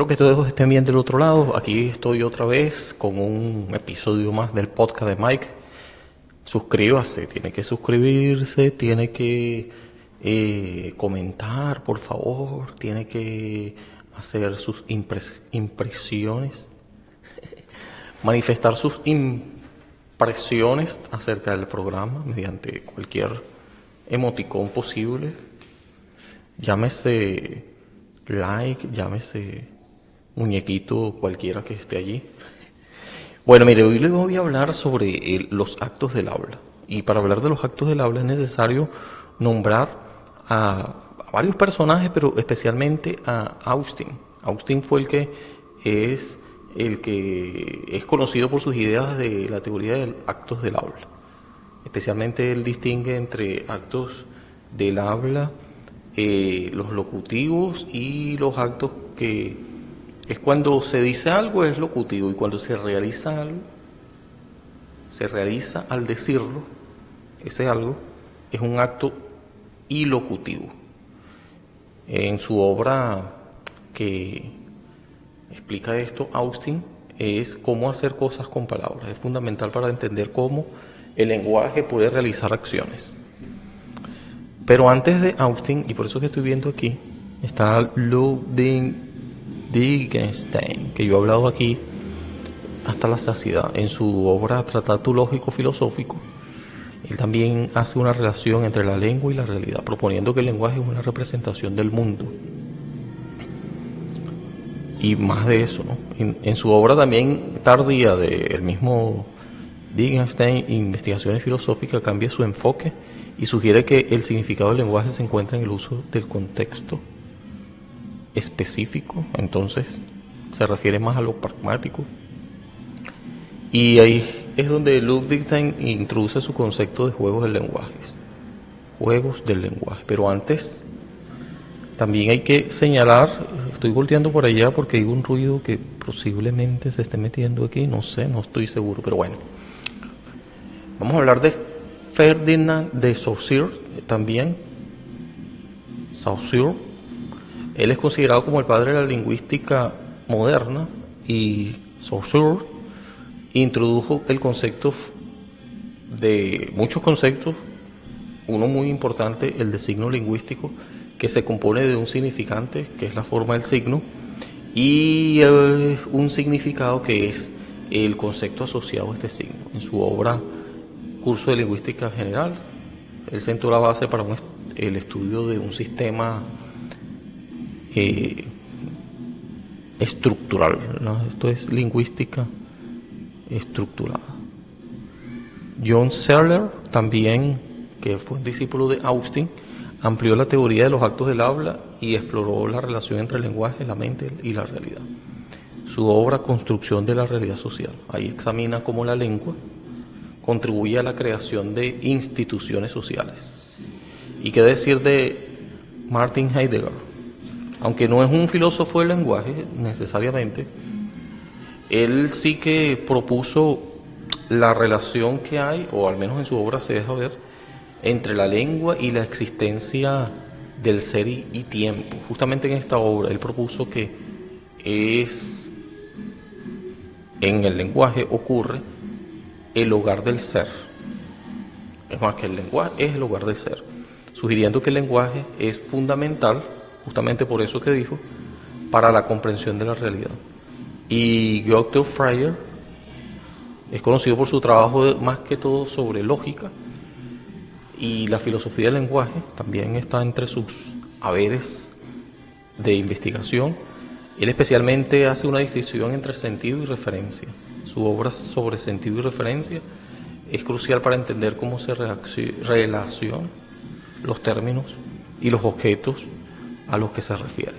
Espero que todos estén bien del otro lado. Aquí estoy otra vez con un episodio más del podcast de Mike. Suscríbase, tiene que suscribirse, tiene que comentar, por favor, tiene que hacer sus impresiones, manifestar sus impresiones acerca del programa mediante cualquier emoticón posible. Llámese like, llámese muñequito, cualquiera que esté allí. Bueno, mire, hoy les voy a hablar sobre los actos del habla. Y para hablar de los actos del habla es necesario nombrar a varios personajes, pero especialmente a Austin. Austin fue el que es conocido por sus ideas de la teoría de actos del habla. Especialmente él distingue entre actos del habla, los locutivos y los actos que es cuando se dice algo es locutivo y cuando se realiza algo, se realiza al decirlo, ese algo es un acto ilocutivo. En su obra que explica esto, Austin, es cómo hacer cosas con palabras. Es fundamental para entender cómo el lenguaje puede realizar acciones. Pero antes de Austin, y por eso que estoy viendo aquí, está Ludwig Wittgenstein, que yo he hablado aquí hasta la saciedad. En su obra Tratado Lógico-Filosófico, él también hace una relación entre la lengua y la realidad, proponiendo que el lenguaje es una representación del mundo. Y más de eso, ¿no? En su obra también tardía del mismo Wittgenstein, Investigaciones Filosóficas, cambia su enfoque y sugiere que el significado del lenguaje se encuentra en el uso del contexto específico, entonces se refiere más a lo pragmático. Y ahí es donde Ludwig introduce su concepto de juegos del lenguaje. Juegos del lenguaje. Pero antes, también hay que señalar, estoy volteando por allá porque hay un ruido que posiblemente se esté metiendo aquí, no sé, no estoy seguro, pero bueno. Vamos a hablar de Ferdinand de Saussure también. Saussure, él es considerado como el padre de la lingüística moderna y Saussure introdujo el concepto de muchos conceptos, uno muy importante, el de signo lingüístico, que se compone de un significante, que es la forma del signo, y un significado que es el concepto asociado a este signo. En su obra Curso de Lingüística General, él sentó la base para el estudio de un sistema estructural, ¿no? Esto es lingüística estructurada. John Searle, también, que fue un discípulo de Austin, amplió la teoría de los actos del habla y exploró la relación entre el lenguaje, la mente y la realidad. Su obra Construcción de la realidad social, ahí examina cómo la lengua contribuye a la creación de instituciones sociales. ¿Y qué decir de Martin Heidegger? Aunque no es un filósofo del lenguaje necesariamente, él sí que propuso la relación que hay, o al menos en su obra se deja ver, entre la lengua y la existencia del ser y tiempo. Justamente en esta obra él propuso que en el lenguaje ocurre el hogar del ser. Es más, que el lenguaje es el hogar del ser, sugiriendo que el lenguaje es fundamental, justamente por eso que dijo, para la comprensión de la realidad. Y Gottlob Frege es conocido por su trabajo más que todo sobre lógica, y la filosofía del lenguaje también está entre sus haberes de investigación. Él especialmente hace una distinción entre sentido y referencia. Su obra sobre sentido y referencia es crucial para entender cómo se relacionan los términos y los objetos a los que se refiere.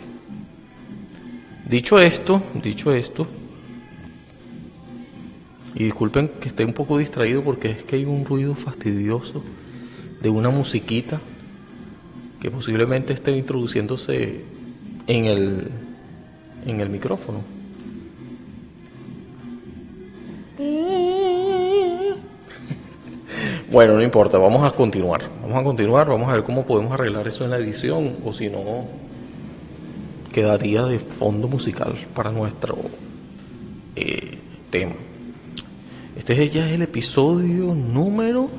Dicho esto, y disculpen que esté un poco distraído porque es que hay un ruido fastidioso de una musiquita que posiblemente esté introduciéndose en el micrófono. Bueno, no importa, vamos a continuar, vamos a ver cómo podemos arreglar eso en la edición, o si no, quedaría de fondo musical para nuestro tema. Este ya es el episodio número,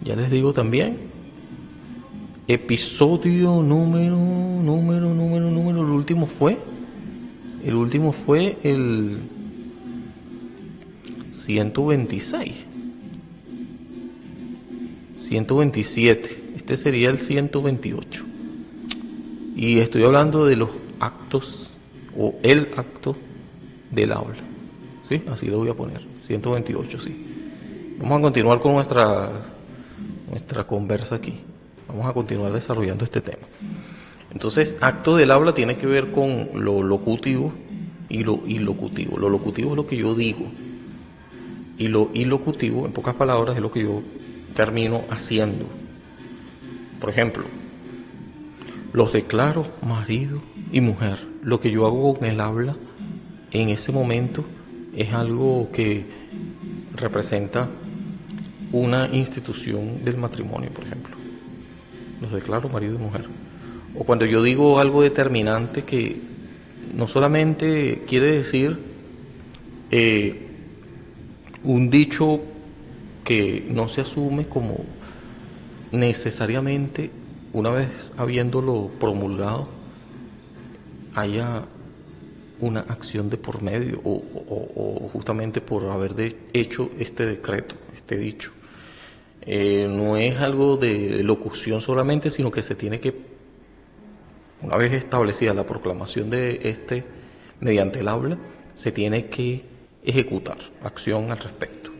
ya les digo también, episodio número, el último fue el 126, 127, este sería el 128. Y estoy hablando de los actos o el acto del habla. ¿Sí? Así lo voy a poner. 128, sí. Vamos a continuar con nuestra conversa aquí. Vamos a continuar desarrollando este tema. Entonces, acto del habla tiene que ver con lo locutivo y lo ilocutivo. Lo locutivo es lo que yo digo. Y lo ilocutivo, en pocas palabras, es lo que yo termino haciendo. Por ejemplo, los declaro marido y mujer. Lo que yo hago con el habla en ese momento es algo que representa una institución del matrimonio, por ejemplo. Los declaro marido y mujer. O cuando yo digo algo determinante que no solamente quiere decir un dicho que no se asume como necesariamente, una vez habiéndolo promulgado, haya una acción de por medio o justamente por haber hecho este decreto, este dicho. No es algo de locución solamente, sino que se tiene que, una vez establecida la proclamación de este mediante el habla, se tiene que ejecutar acción al respecto.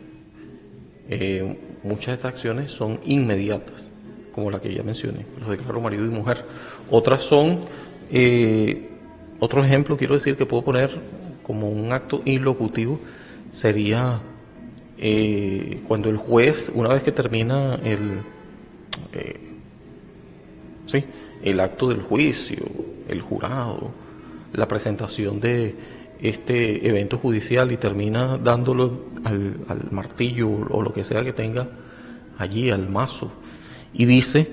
Muchas de estas acciones son inmediatas, como la que ya mencioné, los declaro marido y mujer. Otras son, otro ejemplo quiero decir que puedo poner como un acto ilocutivo, sería cuando el juez, una vez que termina el acto del juicio, el jurado, la presentación de este evento judicial y termina dándolo al martillo o lo que sea que tenga allí, al mazo, y dice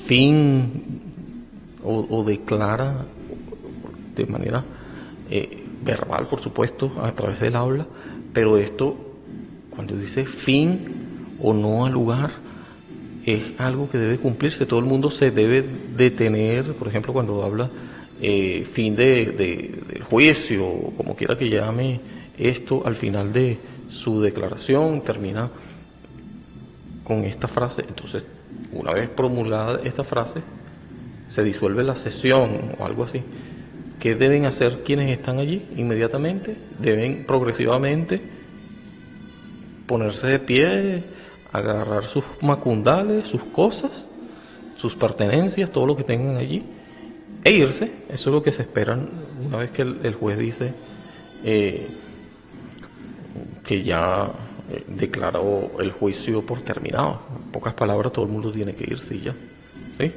fin o declara de manera verbal, por supuesto, a través del habla, pero esto, cuando dice fin o no al lugar, es algo que debe cumplirse. Todo el mundo se debe detener, por ejemplo, cuando habla fin del juicio, como quiera que llame esto, al final de su declaración termina con esta frase. Entonces, una vez promulgada esta frase, se disuelve la sesión o algo así. ¿Qué deben hacer quienes están allí? Inmediatamente deben progresivamente ponerse de pie, agarrar sus macundales, sus cosas, sus pertenencias, todo lo que tengan allí, e irse. Eso es lo que se esperan una vez que el juez dice que ya declaró el juicio por terminado. En pocas palabras, todo el mundo tiene que irse y ya, ¿sí?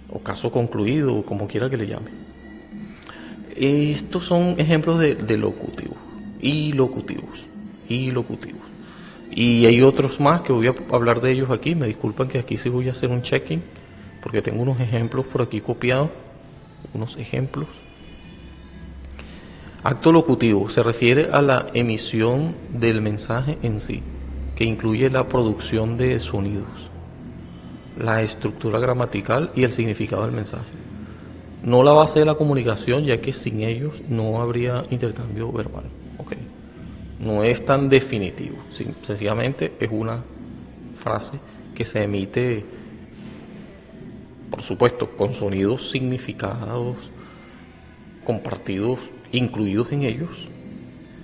O caso concluido, como quiera que le llame. Estos son ejemplos de locutivos y locutivos. Y hay otros más que voy a hablar de ellos aquí. Me disculpan que aquí sí voy a hacer un check-in porque tengo unos ejemplos por aquí copiados. Unos ejemplos. Acto locutivo se refiere a la emisión del mensaje en sí, que incluye la producción de sonidos, la estructura gramatical y el significado del mensaje. No la base de la comunicación, ya que sin ellos no habría intercambio verbal. Okay. No es tan definitivo, sencillamente es una frase que se emite, por supuesto, con sonidos significados compartidos, incluidos en ellos.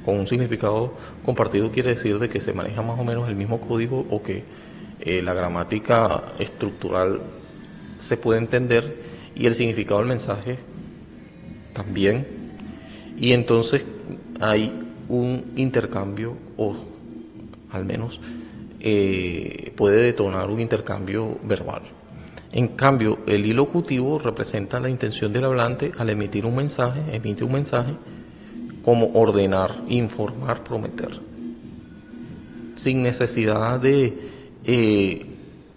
Con un significado compartido quiere decir de que se maneja más o menos el mismo código o que la gramática estructural se puede entender y el significado del mensaje también. Y entonces hay un intercambio, o al menos puede detonar un intercambio verbal. En cambio, el ilocutivo representa la intención del hablante al emitir un mensaje, emite un mensaje como ordenar, informar, prometer, sin necesidad de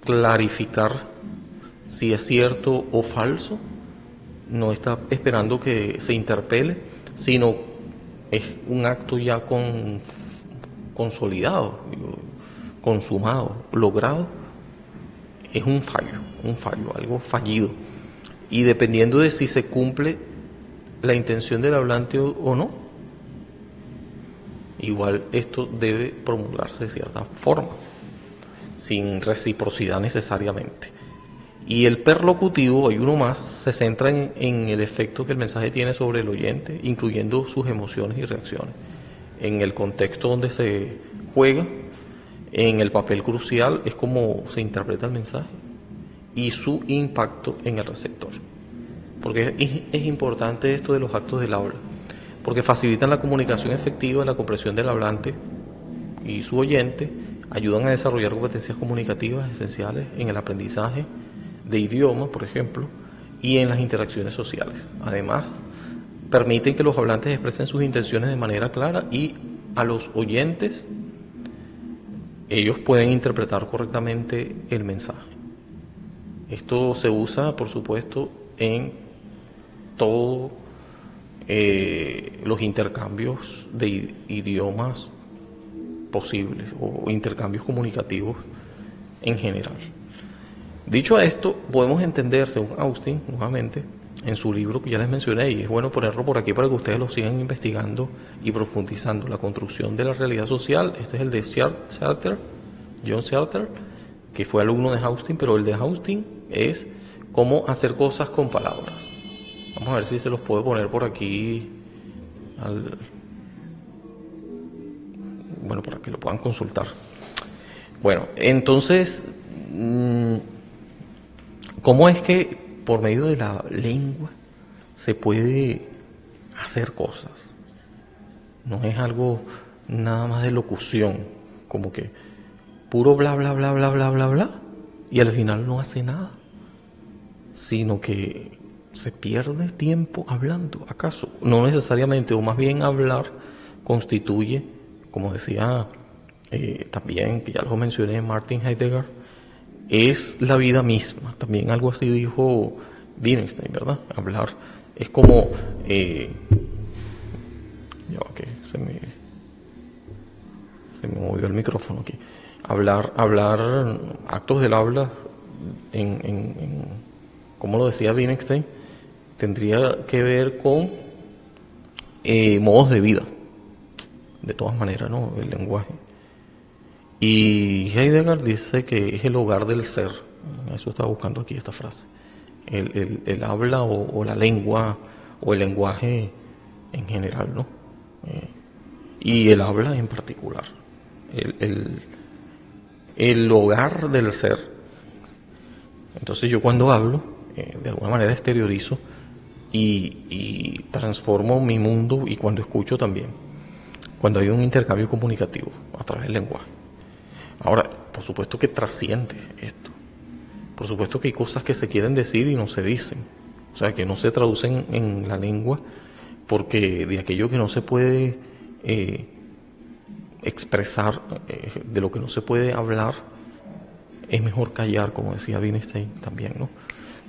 clarificar si es cierto o falso, no está esperando que se interpele, sino es un acto ya consolidado, consumado, logrado, es un fallo, algo fallido. Y dependiendo de si se cumple la intención del hablante o no, igual esto debe promulgarse de cierta forma, sin reciprocidad necesariamente. Y el perlocutivo, hay uno más, se centra en el efecto que el mensaje tiene sobre el oyente, incluyendo sus emociones y reacciones, en el contexto donde se juega, en el papel crucial, es como se interpreta el mensaje y su impacto en el receptor. Porque es importante esto de los actos del habla, porque facilitan la comunicación efectiva, la comprensión del hablante y su oyente, ayudan a desarrollar competencias comunicativas esenciales en el aprendizaje de idioma, por ejemplo, y en las interacciones sociales. Además, permiten que los hablantes expresen sus intenciones de manera clara y a los oyentes ellos pueden interpretar correctamente el mensaje. Esto se usa, por supuesto, en todos los intercambios de idiomas posibles o intercambios comunicativos en general. Dicho esto, podemos entender, según Austin, nuevamente, en su libro que ya les mencioné, y es bueno ponerlo por aquí para que ustedes lo sigan investigando y profundizando, La construcción de la realidad social. Este es el de Sartre, John Sartre, que fue alumno de Austin, pero el de Austin es cómo hacer cosas con palabras. Vamos a ver si se los puedo poner por aquí, bueno, para que lo puedan consultar. Bueno, entonces, ¿cómo es que por medio de la lengua se puede hacer cosas? No es algo nada más de locución, como que puro bla bla bla bla bla bla bla y al final no hace nada, sino que se pierde tiempo hablando. ¿Acaso? No necesariamente, o más bien hablar constituye, como decía también, que ya lo mencioné, Martin Heidegger, es la vida misma. También algo así dijo Wittgenstein, ¿verdad? Hablar es como okay, se me movió el micrófono aquí. Hablar, actos del habla como lo decía Wittgenstein, tendría que ver con modos de vida, de todas maneras, ¿no? El lenguaje. Y Heidegger dice que es el hogar del ser. Eso estaba buscando aquí esta frase. El habla o la lengua o el lenguaje en general, ¿no? Y el habla en particular. El hogar del ser. Entonces yo cuando hablo, de alguna manera exteriorizo y transformo mi mundo, y cuando escucho también, cuando hay un intercambio comunicativo a través del lenguaje. Ahora, por supuesto que trasciende esto. Por supuesto que hay cosas que se quieren decir y no se dicen. O sea, que no se traducen en la lengua, porque de aquello que no se puede expresar, de lo que no se puede hablar, es mejor callar, como decía Wittgenstein también, ¿no?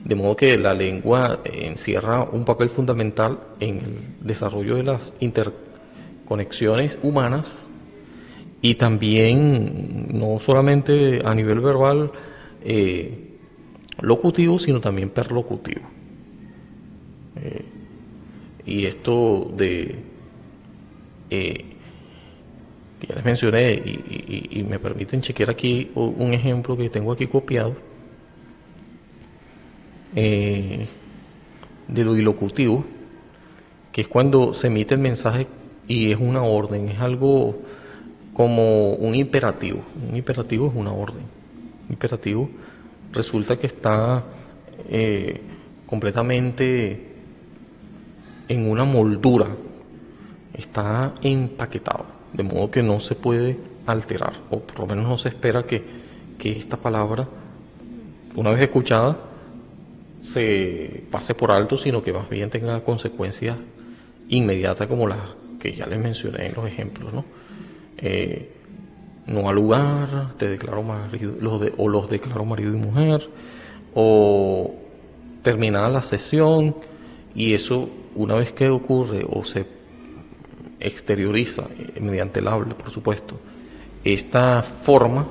De modo que la lengua encierra un papel fundamental en el desarrollo de las interconexiones humanas, y también no solamente a nivel verbal locutivo, sino también perlocutivo. Y esto de que ya les mencioné, y me permiten chequear aquí un ejemplo que tengo aquí copiado de lo ilocutivo, que es cuando se emite el mensaje y es una orden, es algo como un imperativo. Un imperativo es una orden. Un imperativo resulta que está completamente en una moldura, está empaquetado, de modo que no se puede alterar, o por lo menos no se espera que esta palabra, una vez escuchada, se pase por alto, sino que más bien tenga consecuencias inmediatas, como las que ya les mencioné en los ejemplos, ¿no? No al lugar, te declaro marido, los declaro marido y mujer, o terminada la sesión, y eso una vez que ocurre o se exterioriza mediante el habla, por supuesto, esta forma,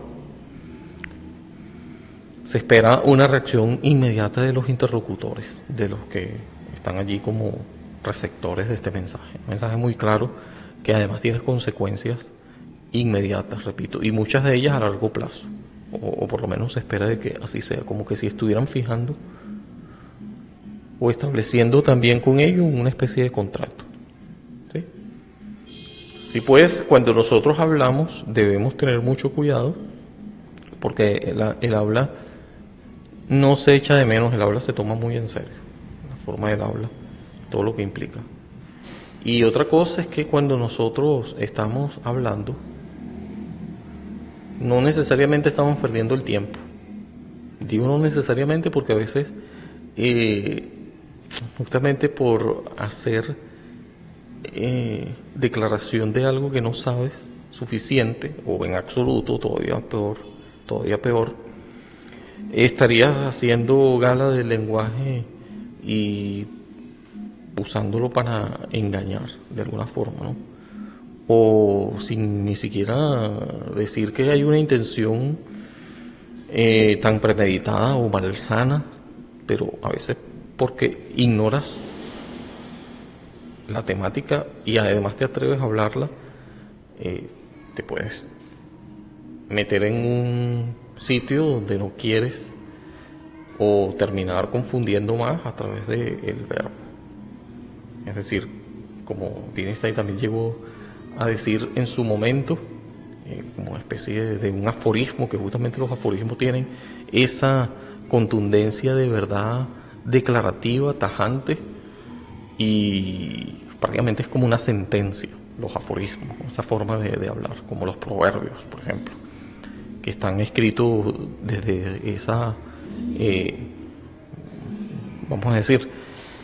se espera una reacción inmediata de los interlocutores, de los que están allí como receptores de este mensaje. Un mensaje muy claro que además tiene consecuencias inmediatas, repito, y muchas de ellas a largo plazo, o por lo menos se espera de que así sea, como que si estuvieran fijando o estableciendo también con ellos una especie de contrato. ¿Sí? Sí, pues cuando nosotros hablamos debemos tener mucho cuidado porque el habla no se echa de menos, el habla se toma muy en serio, la forma del habla, todo lo que implica. Y otra cosa es que cuando nosotros estamos hablando, no necesariamente estamos perdiendo el tiempo. Digo no necesariamente porque a veces, justamente por hacer declaración de algo que no sabes suficiente, o en absoluto, todavía peor, estarías haciendo gala del lenguaje y usándolo para engañar de alguna forma, ¿no? O sin ni siquiera decir que hay una intención tan premeditada o malsana, pero a veces porque ignoras la temática y además te atreves a hablarla, te puedes meter en un sitio donde no quieres o terminar confundiendo más a través del verbo. Es decir, como Wittgenstein también llegó a decir en su momento, como una especie de un aforismo, que justamente los aforismos tienen esa contundencia de verdad declarativa, tajante, y prácticamente es como una sentencia, los aforismos, esa forma de hablar, como los proverbios, por ejemplo, que están escritos desde esa, vamos a decir,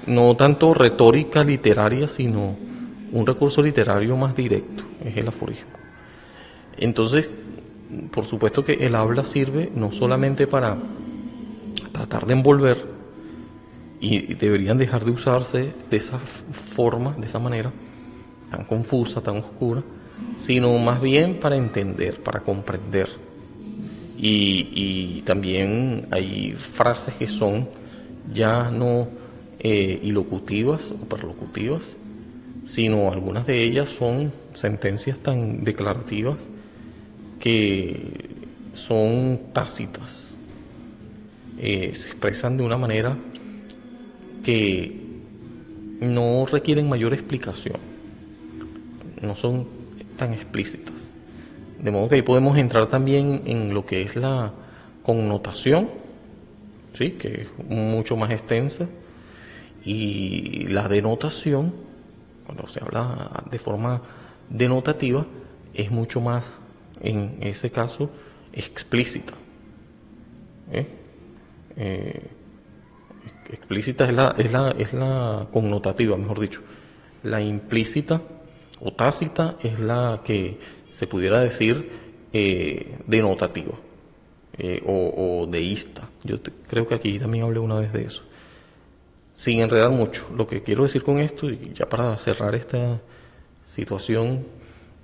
no tanto retórica literaria, sino un recurso literario más directo, es el aforismo. Entonces, por supuesto que el habla sirve no solamente para tratar de envolver, y deberían dejar de usarse de esa forma, de esa manera, tan confusa, tan oscura, sino más bien para entender, para comprender. Y también hay frases que son ya no ilocutivas o perlocutivas, sino algunas de ellas son sentencias tan declarativas que son tácitas, se expresan de una manera que no requieren mayor explicación, no son tan explícitas. De modo que ahí podemos entrar también en lo que es la connotación, ¿sí? Que es mucho más extensa, y la denotación, cuando se habla de forma denotativa, es mucho más, en ese caso, explícita. ¿Eh? Explícita es la connotativa, mejor dicho. La implícita o tácita es la que se pudiera decir denotativa, o deísta. Creo que aquí también hablé una vez de eso. Sin enredar mucho, lo que quiero decir con esto, y ya para cerrar esta situación,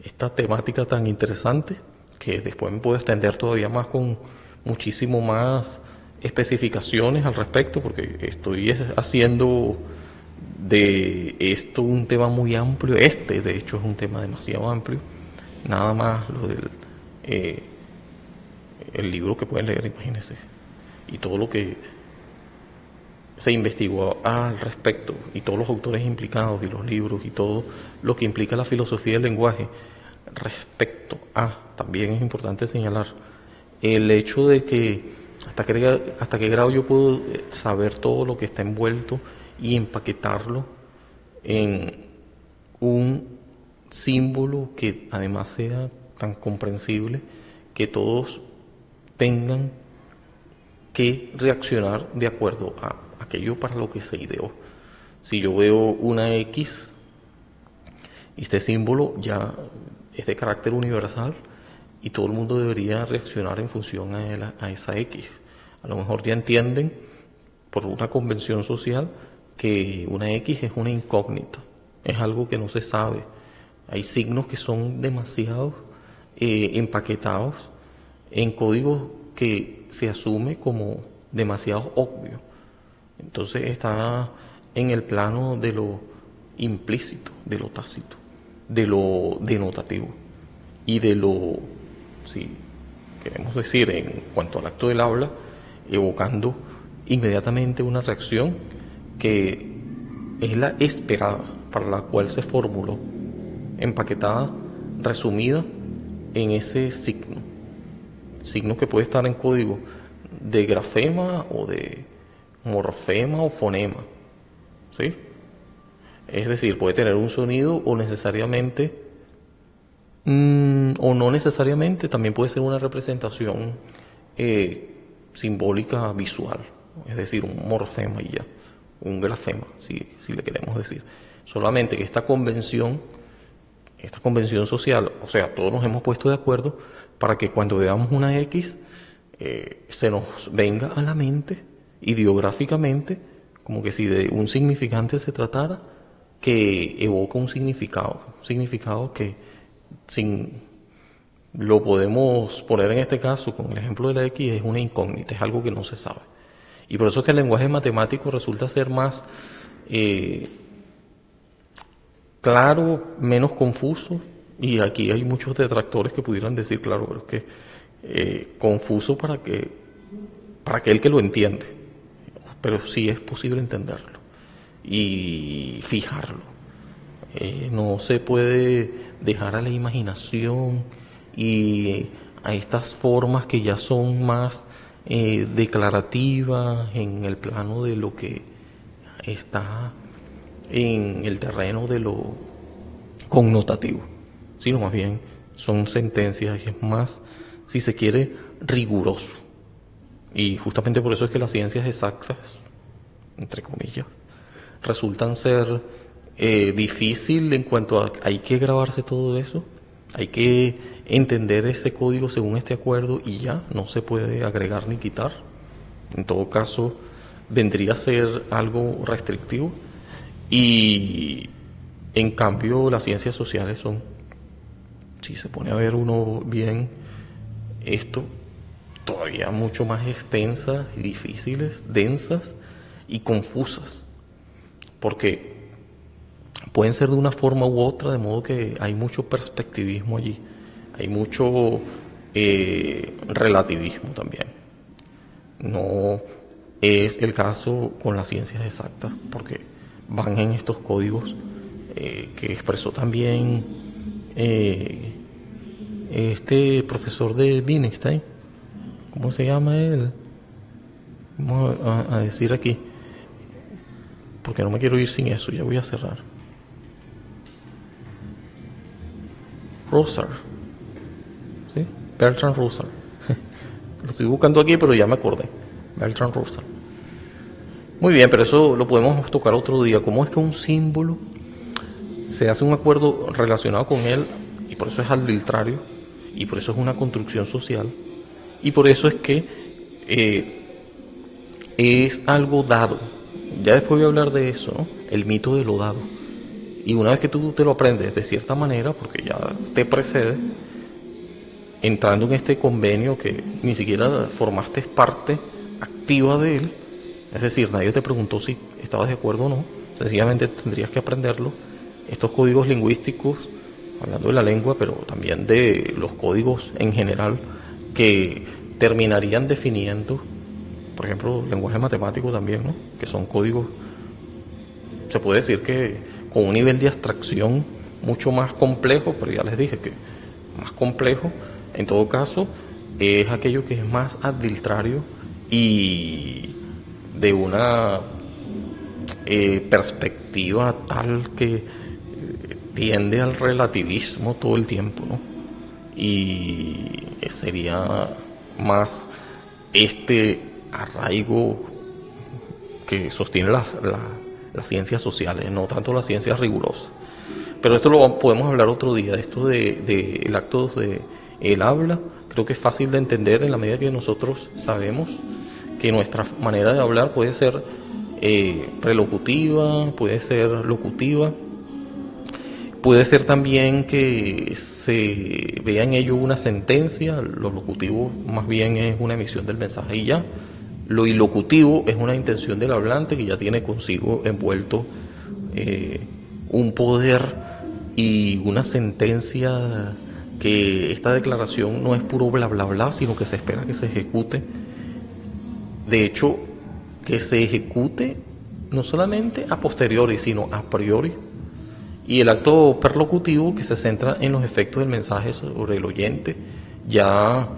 esta temática tan interesante, que después me puedo extender todavía más con muchísimo más especificaciones al respecto, porque estoy haciendo de esto un tema muy amplio. De hecho es un tema demasiado amplio, nada más lo del el libro que pueden leer, imagínense, y todo lo que se investigó al respecto, y todos los autores implicados y los libros y todo lo que implica la filosofía del lenguaje respecto a, también es importante señalar, el hecho de que hasta qué grado yo puedo saber todo lo que está envuelto y empaquetarlo en un símbolo que además sea tan comprensible que todos tengan que reaccionar de acuerdo a aquello para lo que se ideó. Si yo veo una X, este símbolo ya es de carácter universal y todo el mundo debería reaccionar en función a esa X. A lo mejor ya entienden por una convención social que una X es una incógnita, es algo que no se sabe. Hay signos que son demasiado empaquetados en códigos que se asume como demasiado obvio. Entonces está en el plano de lo implícito, de lo tácito, de lo denotativo y de lo, si queremos decir, en cuanto al acto del habla, evocando inmediatamente una reacción que es la esperada, para la cual se formuló, empaquetada, resumida en ese signo que puede estar en código de grafema o de morfema o fonema, ¿sí? Es decir, puede tener un sonido o necesariamente, o no necesariamente, también puede ser una representación simbólica visual, es decir, un morfema y ya, un grafema, si le queremos decir. Solamente que esta convención social, o sea, todos nos hemos puesto de acuerdo para que cuando veamos una X se nos venga a la mente ideográficamente como que si de un significante se tratara, que evoca un significado que sin lo podemos poner en este caso con el ejemplo de la X, es una incógnita, es algo que no se sabe. Y por eso es que el lenguaje matemático resulta ser más claro, menos confuso, y aquí hay muchos detractores que pudieran decir, claro, pero es que confuso para aquel que lo entiende, pero sí es posible entenderlo y fijarlo. No se puede dejar a la imaginación y a estas formas que ya son más declarativas en el plano de lo que está en el terreno de lo connotativo, sino más bien son sentencias y es más, si se quiere, riguroso. Y justamente por eso es que las ciencias exactas, entre comillas, resultan ser difícil en cuanto a hay que grabarse todo eso, hay que entender ese código según este acuerdo y ya no se puede agregar ni quitar. En todo caso, vendría a ser algo restrictivo. Y en cambio las ciencias sociales son, si se pone a ver uno bien esto, todavía mucho más extensas y difíciles, densas y confusas, porque pueden ser de una forma u otra, de modo que hay mucho perspectivismo allí, hay mucho relativismo también. No es el caso con las ciencias exactas, porque van en estos códigos que expresó también este profesor de Wittgenstein. ¿Cómo se llama él? Vamos a decir aquí, porque no me quiero ir sin eso, ya voy a cerrar. Russell, ¿sí? Bertrand Russell. Lo estoy buscando aquí, pero ya me acordé. Bertrand Russell. Muy bien, pero eso lo podemos tocar otro día. ¿Cómo es que un símbolo se hace un acuerdo relacionado con él y por eso es arbitrario y por eso es una construcción social y por eso es que es algo dado? Ya después voy a hablar de eso, ¿no? El mito de lo dado. Y una vez que tú te lo aprendes de cierta manera, porque ya te precede, entrando en este convenio que ni siquiera formaste parte activa de él, es decir, nadie te preguntó si estabas de acuerdo o no, sencillamente tendrías que aprenderlo. Estos códigos lingüísticos, hablando de la lengua, pero también de los códigos en general, que terminarían definiendo, por ejemplo, lenguaje matemático también, ¿no? Que son códigos, se puede decir que con un nivel de abstracción mucho más complejo, pero ya les dije que más complejo, en todo caso, es aquello que es más arbitrario y de una perspectiva tal que tiende al relativismo todo el tiempo, ¿no? Y sería más este arraigo que sostiene las ciencias sociales, no tanto las ciencias rigurosas. Pero esto lo podemos hablar otro día, esto de el acto de el habla, creo que es fácil de entender en la medida que nosotros sabemos que que nuestra manera de hablar puede ser prelocutiva, puede ser locutiva, puede ser también que se vea en ello una sentencia. Lo locutivo más bien es una emisión del mensaje y ya. Lo ilocutivo es una intención del hablante que ya tiene consigo envuelto un poder y una sentencia, que esta declaración no es puro bla bla bla, sino que se espera que se ejecute. De hecho, que se ejecute no solamente a posteriori, sino a priori. Y el acto perlocutivo, que se centra en los efectos del mensaje sobre el oyente, ya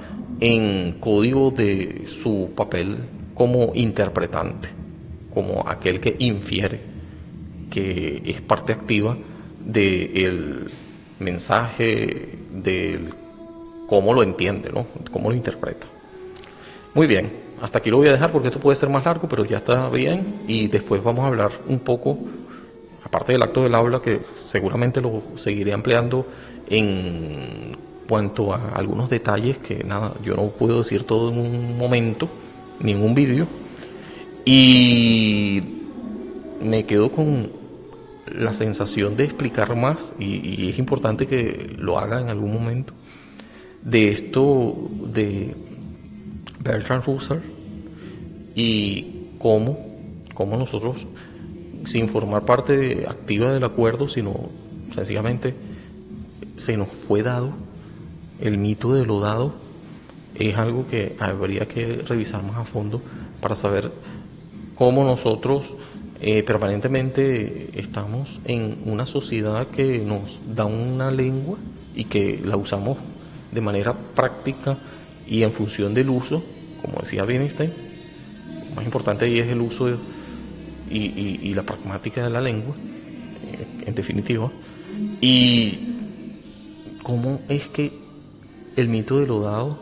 en código de su papel como interpretante, como aquel que infiere, que es parte activa del mensaje, del cómo lo entiende, ¿no? Cómo lo interpreta. Muy bien, hasta aquí lo voy a dejar porque esto puede ser más largo, pero ya está bien. Y después vamos a hablar un poco, aparte del acto del habla, que seguramente lo seguiré ampliando en cuanto a algunos detalles que nada, yo no puedo decir todo en un momento, ni en un vídeo. Y me quedo con la sensación de explicar más, y es importante que lo haga en algún momento, de esto de Bertrand Russell y cómo nosotros, sin formar parte activa del acuerdo, sino sencillamente se nos fue dado, el mito de lo dado, es algo que habría que revisar más a fondo para saber cómo nosotros permanentemente estamos en una sociedad que nos da una lengua y que la usamos de manera práctica y en función del uso, como decía Wittgenstein. Lo más importante ahí es el uso y la pragmática de la lengua, en definitiva. Y cómo es que el mito de lo dado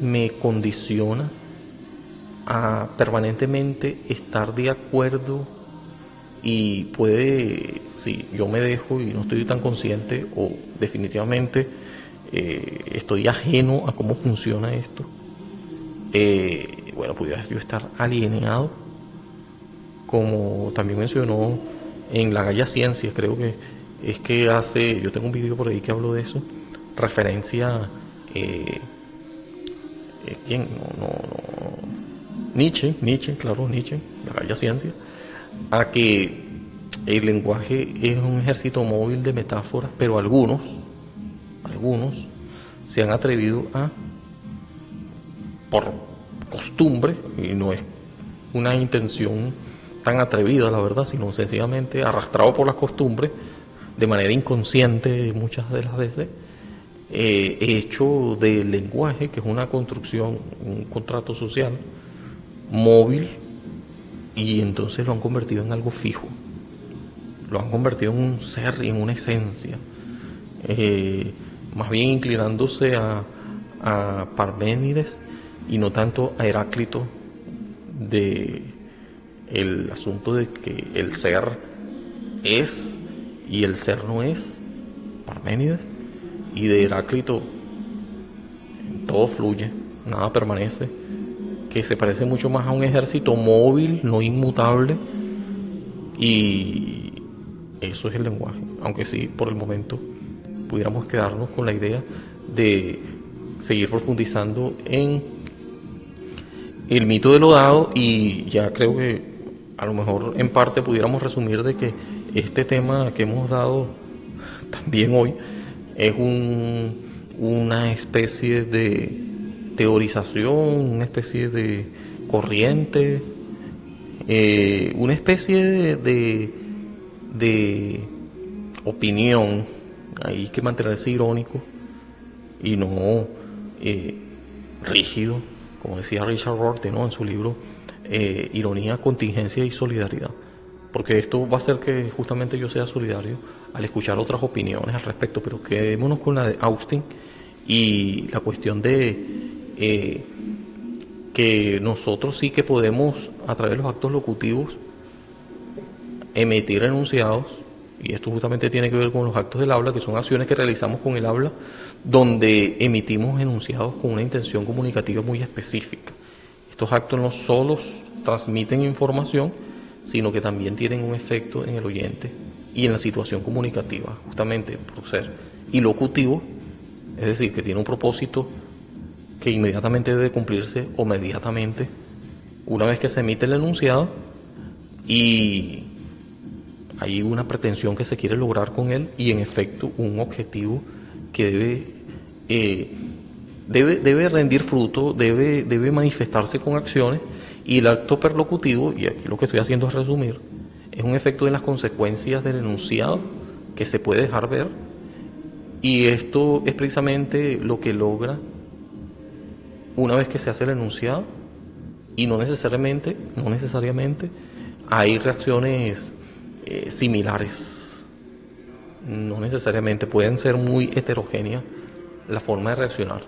me condiciona a permanentemente estar de acuerdo, y puede, si yo me dejo y no estoy tan consciente, o definitivamente estoy ajeno a cómo funciona esto, bueno, pudiera yo estar alienado, como también mencionó en la Galla Ciencia, creo que es que hace, yo tengo un video por ahí que hablo de eso, referencia, ¿quién? Nietzsche, claro, Nietzsche, la Galla Ciencia, a que el lenguaje es un ejército móvil de metáforas, pero algunos se han atrevido a, por costumbre, y no es una intención tan atrevida, la verdad, sino sencillamente arrastrado por las costumbres, de manera inconsciente muchas de las veces, hecho del lenguaje, que es una construcción, un contrato social móvil, y entonces lo han convertido en algo fijo, lo han convertido en un ser y en una esencia, más bien inclinándose a Parménides y no tanto a Heráclito, de el asunto de que el ser es y el ser no es, Parménides, y de Heráclito todo fluye, nada permanece, que se parece mucho más a un ejército móvil, no inmutable, y eso es el lenguaje. Aunque sí, por el momento pudiéramos quedarnos con la idea de seguir profundizando en el mito de lo dado, y ya creo que a lo mejor en parte pudiéramos resumir de que este tema que hemos dado también hoy es una especie de teorización, una especie de corriente, una especie de opinión. Hay que mantenerse irónico y no rígido, como decía Richard Rorty, ¿no?, en su libro Ironía, Contingencia y Solidaridad, porque esto va a hacer que justamente yo sea solidario al escuchar otras opiniones al respecto, pero quedémonos con la de Austin y la cuestión de que nosotros sí que podemos, a través de los actos locutivos, emitir enunciados, y esto justamente tiene que ver con los actos del habla, que son acciones que realizamos con el habla, donde emitimos enunciados con una intención comunicativa muy específica. Estos actos no solo transmiten información, sino que también tienen un efecto en el oyente y en la situación comunicativa, justamente por ser ilocutivo, es decir, que tiene un propósito que inmediatamente debe cumplirse o mediatamente una vez que se emite el enunciado, y hay una pretensión que se quiere lograr con él y en efecto un objetivo que debe rendir fruto, debe manifestarse con acciones, y el acto perlocutivo, y aquí lo que estoy haciendo es resumir, es un efecto de las consecuencias del enunciado que se puede dejar ver, y esto es precisamente lo que logra una vez que se hace el enunciado, y no necesariamente hay reacciones similares, no necesariamente, pueden ser muy heterogéneas la forma de reaccionar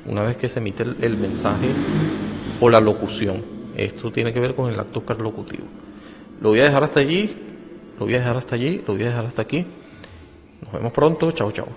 una vez que se emite el mensaje o la locución. Esto tiene que ver con el acto perlocutivo. Lo voy a dejar hasta allí, lo voy a dejar hasta allí, lo voy a dejar hasta aquí. Nos vemos pronto, chao, chao.